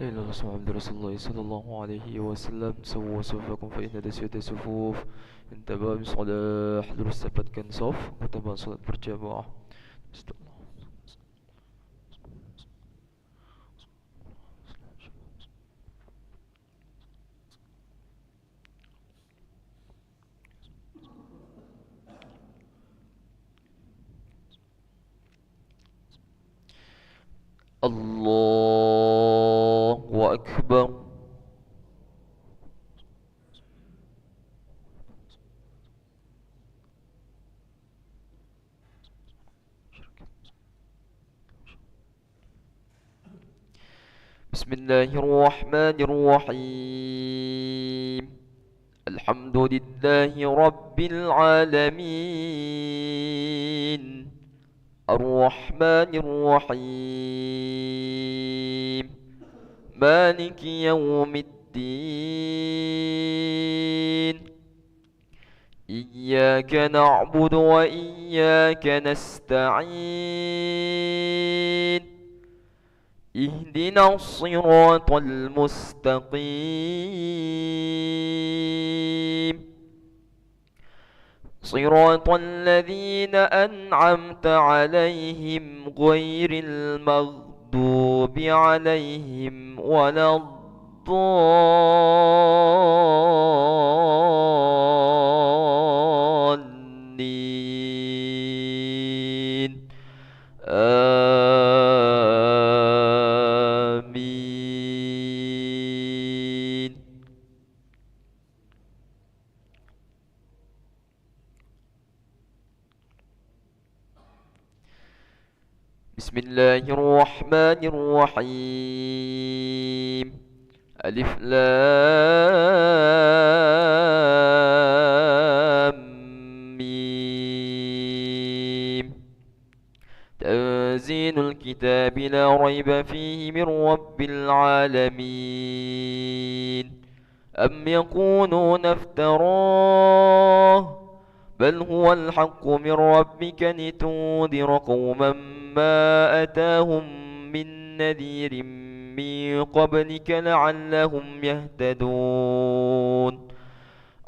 لا إله إلا الله محمد رسول الله صلى الله عليه وسلم. سووا صفوفكم فإن تسوية الصفوف. انتبهوا صلاة harus dapatkan saf. Utama salat berjamaah. Allahu Akbar. بسم الله الرحمن الرحيم. الحمد لله رب العالمين. الرحمن الرحيم. مالك يوم الدين. إياك نعبد وإياك نستعين. اهدنا الصراط المستقيم. صراط الذين أنعمت عليهم غير المغضوب عليهم ولا الضالين. آمين. بسم الله الرحمن الرحيم. ألف لام ميم. تنزيل الكتاب لا ريب فيه من رب العالمين. أم يقولون افتراه بل هو الحق من ربك لتنذر قوما ما أتاهم من نذير من قبلك لعلهم يهتدون.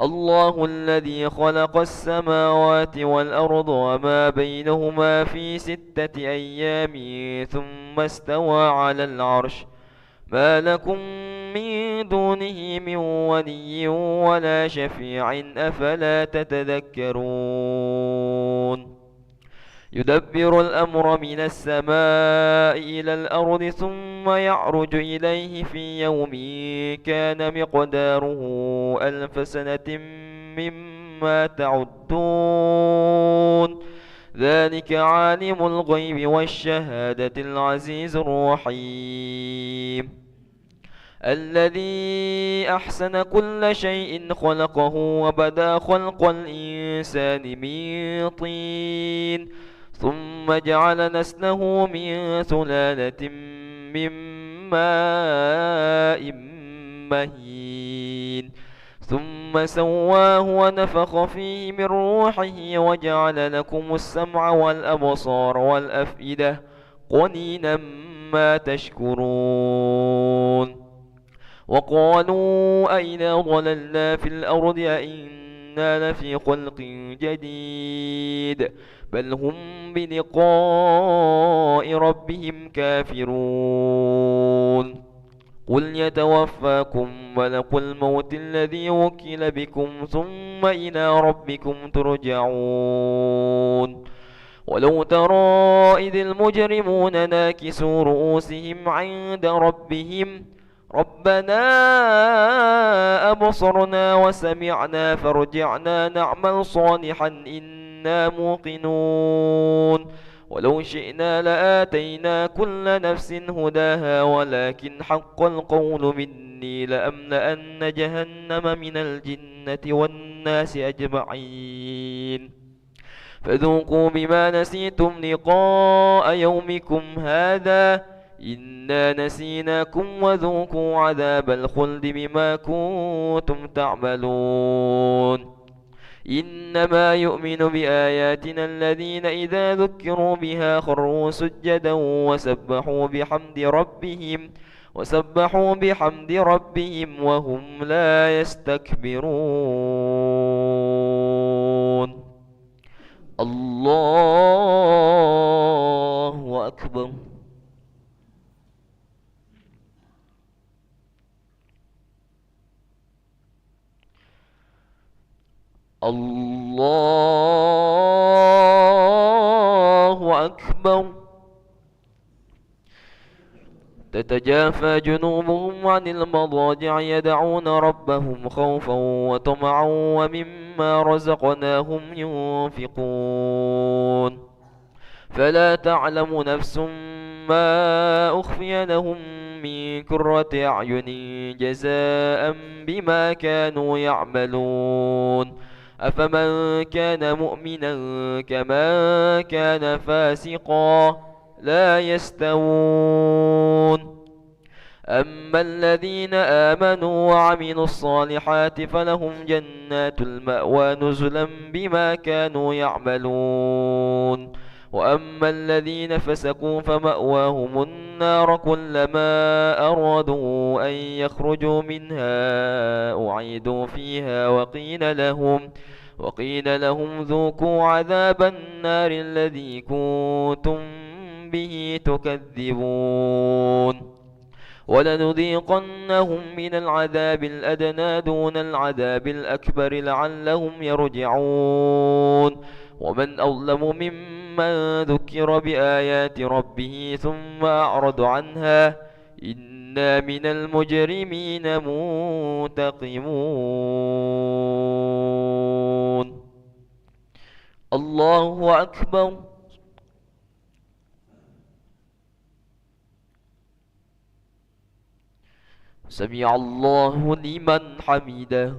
الله الذي خلق السماوات والأرض وما بينهما في 6 أيام ثم استوى على العرش. ما لكم من دونه من ولي ولا شفيع أفلا تتذكرون. يدبر الأمر من السماء إلى الأرض ثم يعرج إليه في يوم كان مقداره 1000 سنة مما تعدون. ذلك عالم الغيب والشهادة العزيز الرحيم. الذي أحسن كل شيء خلقه وبدأ خلق الإنسان من طين ثم جعل نسله من سلالة من ماء مهين ثم سواه ونفخ فيه من روحه وجعل لكم السمع والأبصار والأفئدة قليلا ما تشكرون. وقالوا أئذا ضللنا في الأرض أئنا لفي خلق جديد بل هم بلقاء ربهم كافرون. قل يتوفاكم ملك الموت الذي وكل بكم ثم إلى ربكم ترجعون. ولو ترى إذ المجرمون ناكسوا رؤوسهم عند ربهم ربنا أبصرنا وسمعنا فارجعنا نعمل صالحا إنا موقنون. ولو شئنا لآتينا كل نفس هداها ولكن حق القول مني لأملأن جهنم من الجنة والناس أجمعين. فذوقوا بما نسيتم لقاء يومكم هذا إنا نسيناكم وذوقوا عذاب الخلد بما كنتم تعملون. إنما يؤمن بآياتنا الذين إذا ذكروا بها خروا سجدا وسبحوا بحمد ربهم وسبحوا بحمد ربهم وهم لا يستكبرون. الله أكبر. الله أكبر. تتجافى جنوبهم عن المضاجع يدعون ربهم خوفا وطمعا ومما رزقناهم ينفقون. فلا تعلم نفس ما أخفي لهم من قرة أعين جزاء بما كانوا يعملون. أفمن كان مؤمنا كمن كان فاسقا لا يستوون. أما الذين آمنوا وعملوا الصالحات فلهم جنات المأوى نزلا بما كانوا يعملون. وأما الذين فسقوا فمأواهم النار كلما أرادوا أن يخرجوا منها أعيدوا فيها وقيل لهم ذوقوا عذاب النار الذي كنتم به تكذبون. ولنذيقنهم من العذاب الأدنى دون العذاب الأكبر لعلهم يرجعون. ومن أظلم ممن ذكر بآيات ربه ثم أعرض عنها إنا من المجرمين منتقمون. الله أكبر. سمع الله لمن حمده.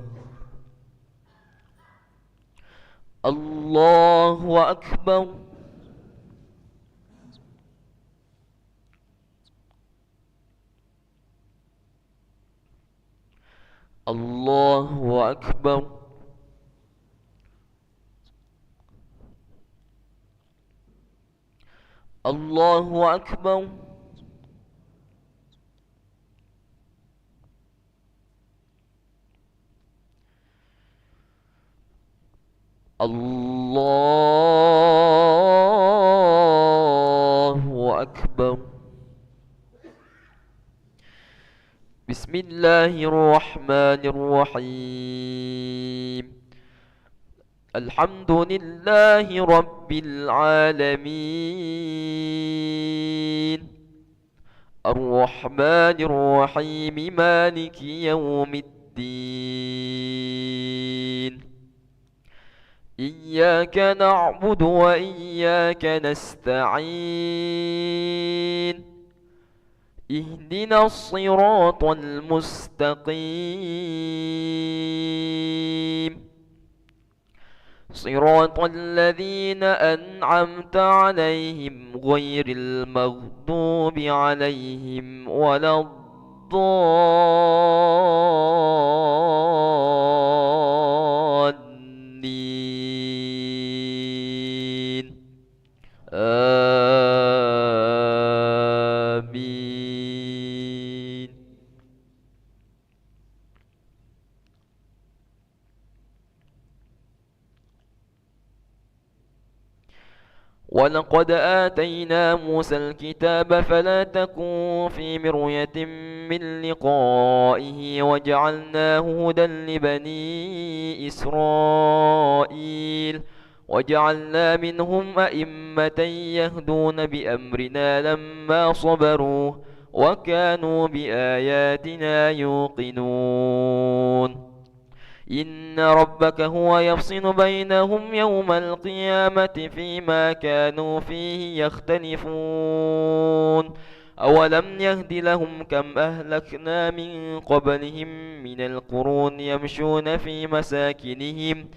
الله أكبر. الله أكبر. الله أكبر. الله أكبر. بسم الله الرحمن الرحيم. الحمد لله رب العالمين الرحمن الرحيم مالك يوم الدين. إياك نعبد وإياك نستعين. اهدنا الصراط المستقيم صراط الذين أنعمت عليهم غير المغضوب عليهم ولا الضالين. آمين. ولقد آتينا موسى الكتاب فلا تكن في مرية من لقائه وجعلناه هدى لبني إسرائيل وجعلنا منهم أئمة يهدون بأمرنا لما صبروا وكانوا بآياتنا يوقنون. إن ربك هو يفصل بينهم يوم القيامة فيما كانوا فيه يختلفون. أولم يهد لهم كم أهلكنا من قبلهم من القرون يمشون في مساكنهم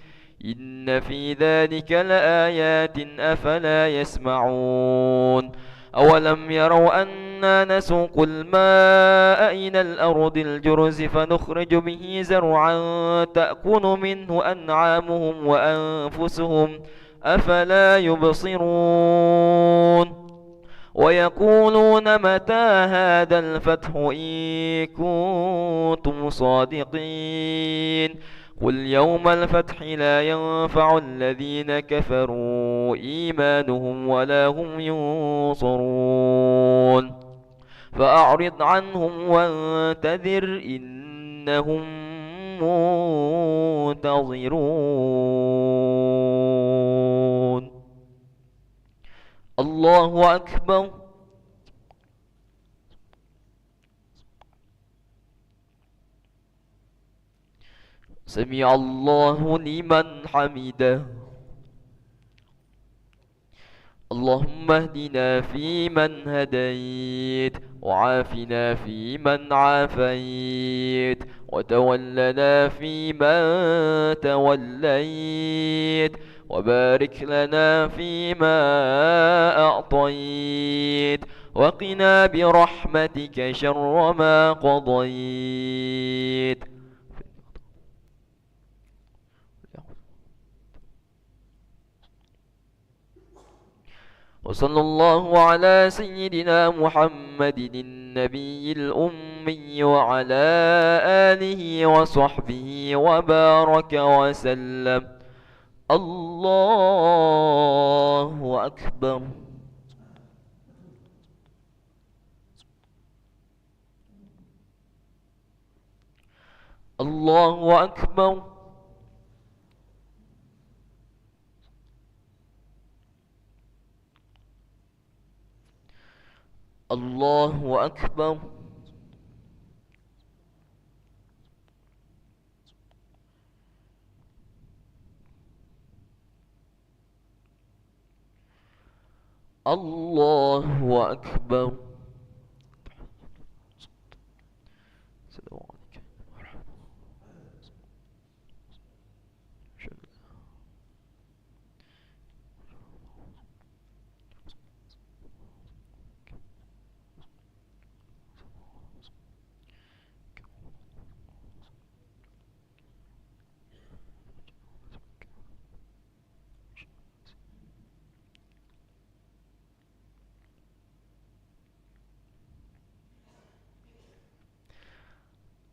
إن في ذلك لآيات أفلا يسمعون. أولم يروا أنا نسوق الماء إلى الأرض الجرز فنخرج به زرعا تأكل منه أنعامهم وأنفسهم أفلا يبصرون. ويقولون متى هذا الفتح إن كنتم صادقين قل يوم الفتح لا ينفع الذين كفروا إيمانهم ولا هم ينصرون فأعرض عنهم وانتظر إنهم منتظرون. الله أكبر. سمع الله لمن حمده. اللهم اهدنا فيمن هديت وعافنا فيمن عافيت وتولنا فيمن توليت وبارك لنا فيما أعطيت وقنا برحمتك شر ما قضيت. وصلى الله على سيدنا محمد النبي الأمي وعلى آله وصحبه وبارك وسلم. الله أكبر. الله أكبر. الله أكبر. الله أكبر. السلام عليكم.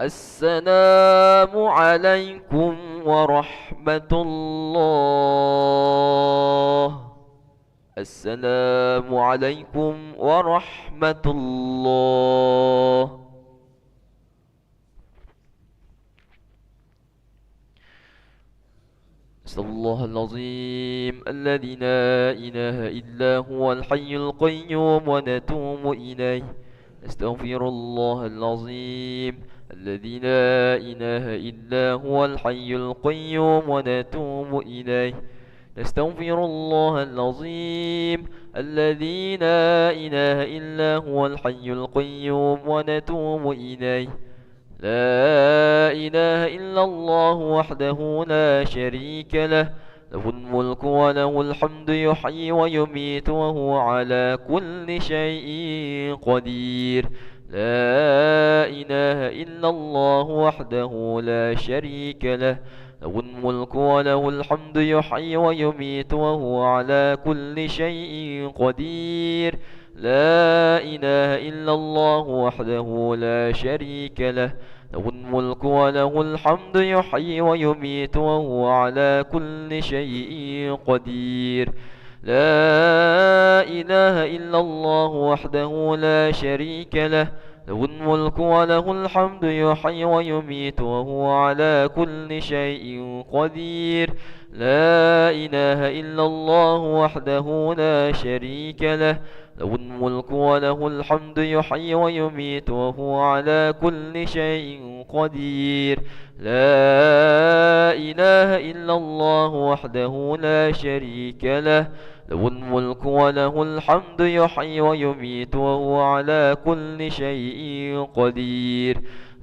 السلام عليكم ورحمة الله. السلام عليكم ورحمة الله. أسأل الله العظيم الذي لا إله إلا هو الحي القيوم ونتوب إليه. نستغفر الله العظيم الذي لا إله إلا هو الحي القيوم ونتوب إليه. نستغفر الله العظيم الذي لا إله إلا هو الحي القيوم ونتوب إليه. لا إله إلا الله وحده لا شريك له له الملك وله الحمد يحيي ويميت وهو على كل شيء قدير. لا إله إلا الله وحده لا شريك له له الملك وله الحمد يحيي ويميت وهو على كل شيء قدير. لا إله إلا الله وحده لا شريك له له الملك وله الحمد يحيي ويميت وهو على كل شيء قدير. لا إله إلا الله وحده لا شريك له له الملك وله الحمد يحيي ويميت وهو على كل شيء قدير. لا إله إلا الله وحده لا شريك له له الملك وله الحمد يحيي ويميت وهو على كل شيء قدير. لا إله إلا الله وحده لا شريك له له الملك وله الحمد يحيي ويميت وهو على كل شيء قدير.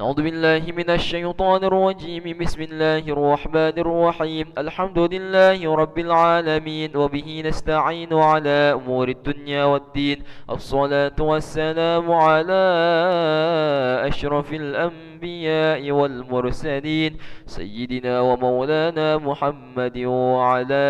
أعوذ بالله من الشيطان الرجيم. بسم الله الرحمن الرحيم. الحمد لله رب العالمين، وبه نستعين على أمور الدنيا والدين. الصلاة والسلام على أشرف الأنبياء والمرسلين، سيدنا ومولانا محمد وعلى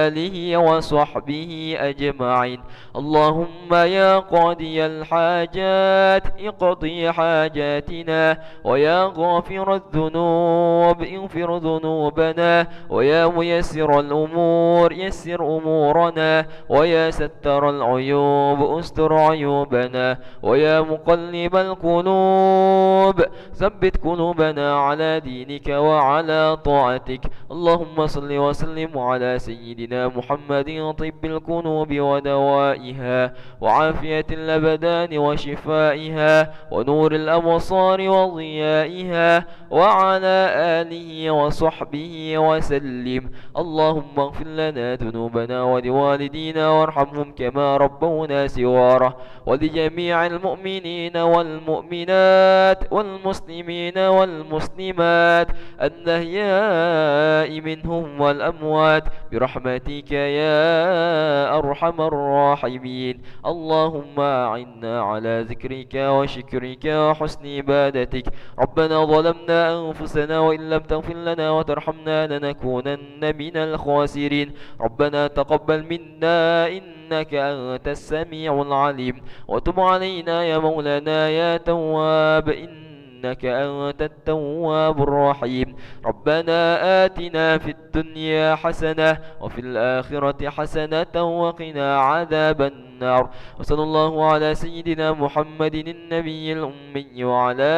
آله وصحبه أجمعين. اللهم يا قاضي الحاجات اقضي حاجاتنا، ويا غافر الذنوب اغفر ذنوبنا، ويا ميسر الأمور يسر أمورنا، ويا ستر العيوب استر عيوبنا، ويا مقلب القلوب ثبت قلوبنا على دينك وعلى طاعتك. اللهم صل وسلم على سيدنا محمد طب القلوب ودوائها، وعافية الأبدان وشفائها، ونور الأبصار وضيائها، وعلى آله وصحبه وسلم. اللهم اغفر لنا ذنوبنا ولوالدينا وارحمهم كما ربونا صغارا، ولجميع المؤمنين والمؤمنات والمسلمين والمسلمات الأحياء منهم والأموات برحمتك يا أرحم الراحمين. اللهم أعنا على ذكرك وشكرك وحسن عبادتك. ربنا ظلمنا أنفسنا، وإن لم تغفر لنا وترحمنا لنكونن من الخاسرين. ربنا تقبل منا إنك أنت السميع العليم، وتب علينا يا مولانا يا تواب إنك أنت التواب الرحيم. ربنا آتنا في الدنيا حسنة وفي الآخرة حسنة وقنا عذاب النار. وصلى الله على سيدنا محمد النبي الأمي وعلى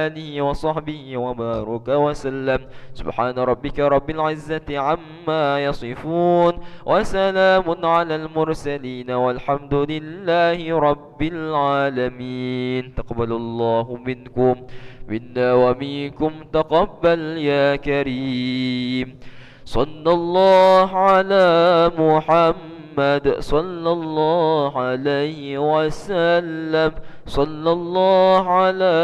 آله وصحبه وبارك وسلم. سبحان ربك رب العزة عما يصفون، وسلام على المرسلين، والحمد لله رب العالمين. تقبل الله منكم منا ومنكم تقبل يا كريم. صلى الله على محمد صلى الله عليه وسلم. صلى الله على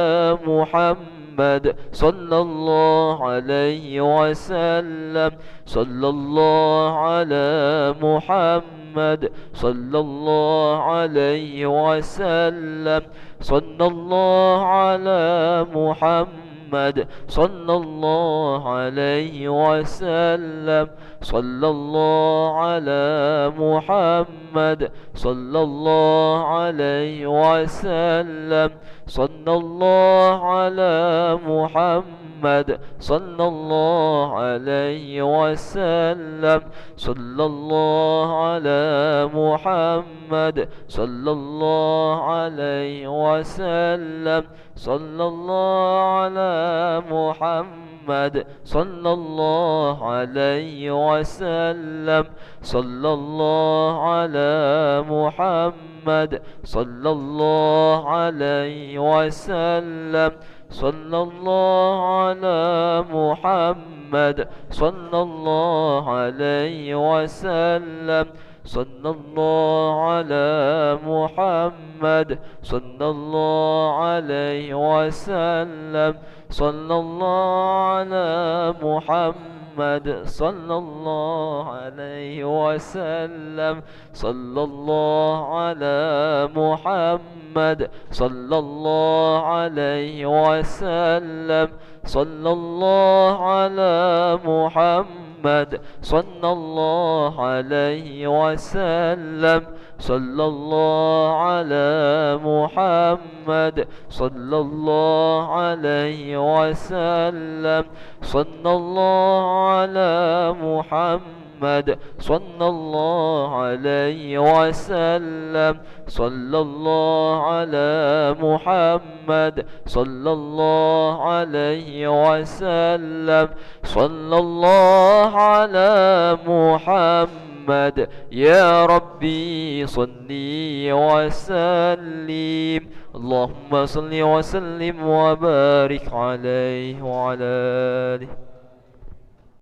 محمد صلى الله عليه وسلم. صلى الله على محمد صلى الله عليه وسلم. صلى الله على محمد صلى الله عليه وسلم. صلى الله على محمد صلى الله عليه وسلم. صلى الله على محمد صلى الله عليه وسلم. صلى الله على محمد صلى الله عليه وسلم. صلى الله على محمد صلى الله عليه وسلم. صلى الله على محمد صلى الله عليه وسلم. صلى الله على محمد صلى الله عليه وسلم. صلى الله على محمد صلى الله عليه وسلم. صلى الله على محمد صلى الله عليه وسلم. صلى الله على محمد صلى الله عليه وسلم. صلى الله على محمد صلى الله عليه وسلم. صلى الله على محمد صلى الله عليه وسلم. صلى الله على محمد صلى الله عليه وسلم. صلى الله على محمد صلى الله عليه وسلم. صلى الله على محمد يا ربي صلي وسلم. اللهم صل وسلم وبارك عليه وعلى آله.